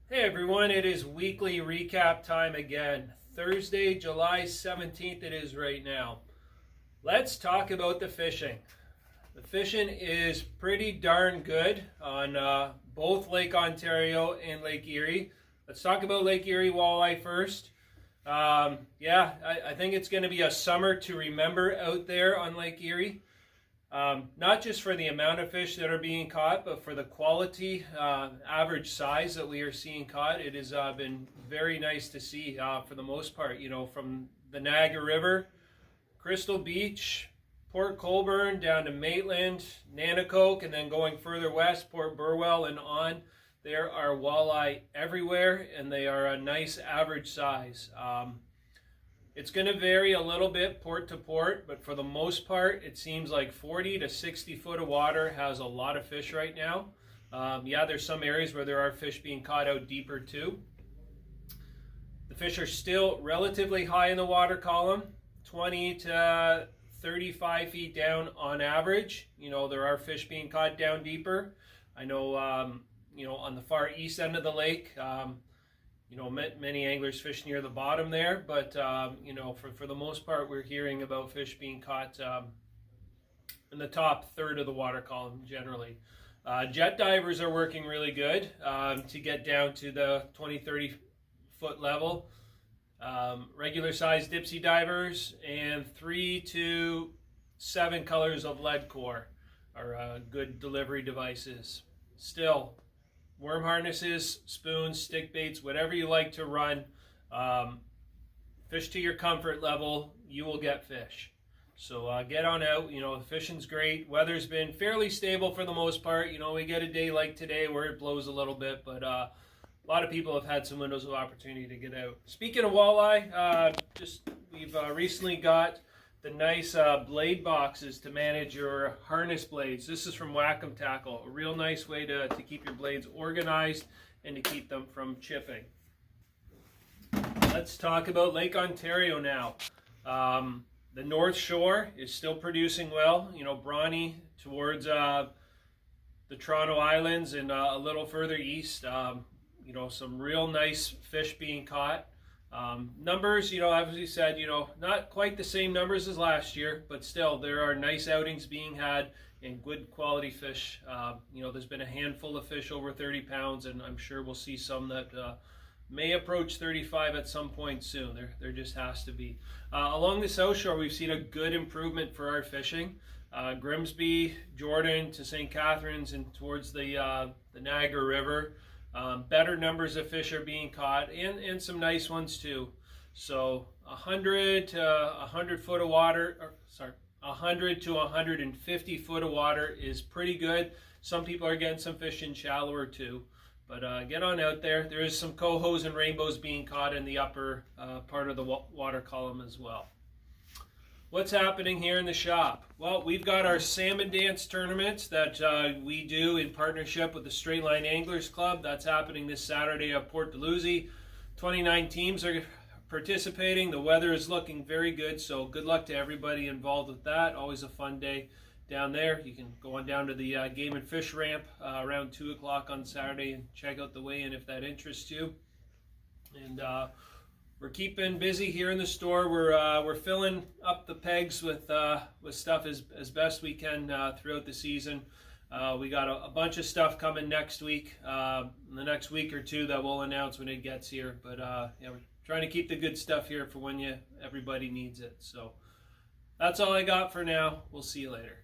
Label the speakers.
Speaker 1: Hey everyone, it is weekly recap time again. Thursday, July 17th it is right now. Let's talk about the fishing. The fishing is pretty darn good on both Lake Ontario and Lake Erie. Let's talk about Lake Erie walleye first. I think it's going to be a summer to remember out there on Lake Erie. Not just for the amount of fish that are being caught, but for the quality, average size that we are seeing caught. It has been very nice to see for the most part, from the Niagara River, Crystal Beach, Port Colborne, down to Maitland, Nanticoke, and then going further west, Port Burwell and on. There are walleye everywhere, and they are a nice average size. It's going to vary a little bit port to port, but for the most part, it seems like 40 to 60 foot of water has a lot of fish right now. There's some areas where there are fish being caught out deeper too. The fish are still relatively high in the water column, 20 to 35 feet down on average. There are fish being caught down deeper. I know, on the far east end of the lake, many anglers fish near the bottom there, but for the most part, we're hearing about fish being caught in the top third of the water column generally. Jet divers are working really good to get down to the 20-30 foot level. Regular sized dipsy divers and 3 to 7 colors of lead core are good delivery devices. Still, worm harnesses, spoons, stick baits, whatever you like to run, fish to your comfort level, you will get fish. So get on out. The fishing's great. Weather's been fairly stable for the most part. We get a day like today where it blows a little bit, but a lot of people have had some windows of opportunity to get out. Speaking of walleye, we've recently got the nice blade boxes to manage your harness blades. This is from Wacom Tackle, a real nice way to keep your blades organized and to keep them from chipping. Let's talk about Lake Ontario now. The North Shore is still producing well, Bronte towards the Toronto Islands and a little further east, some real nice fish being caught. Numbers, as we said, not quite the same numbers as last year, but still there are nice outings being had and good quality fish. There's been a handful of fish over 30 pounds, and I'm sure we'll see some that may approach 35 at some point soon. There just has to be. Along the South Shore, we've seen a good improvement for our fishing. Grimsby, Jordan to St. Catharines and towards the Niagara River. Better numbers of fish are being caught and some nice ones too. So 100 to 100 foot of water, 100 to 150 foot of water is pretty good. Some people are getting some fish in shallower too. But get on out there. There is some cohos and rainbows being caught in the upper part of the water column as well. What's happening here in the shop? Well, we've got our salmon dance tournament that we do in partnership with the Straight Line Anglers Club. That's happening this Saturday at Port Dalhousie. 29 teams are participating. The weather is looking very good, so good luck to everybody involved with that. Always a fun day down there. You can go on down to the Game and Fish ramp around 2 o'clock on Saturday and check out the weigh-in if that interests you. And we're keeping busy here in the store. We're filling up the pegs with stuff as best we can throughout the season. We got a bunch of stuff coming next week, in the next week or two that we'll announce when it gets here. But we're trying to keep the good stuff here for when everybody needs it. So that's all I got for now. We'll see you later.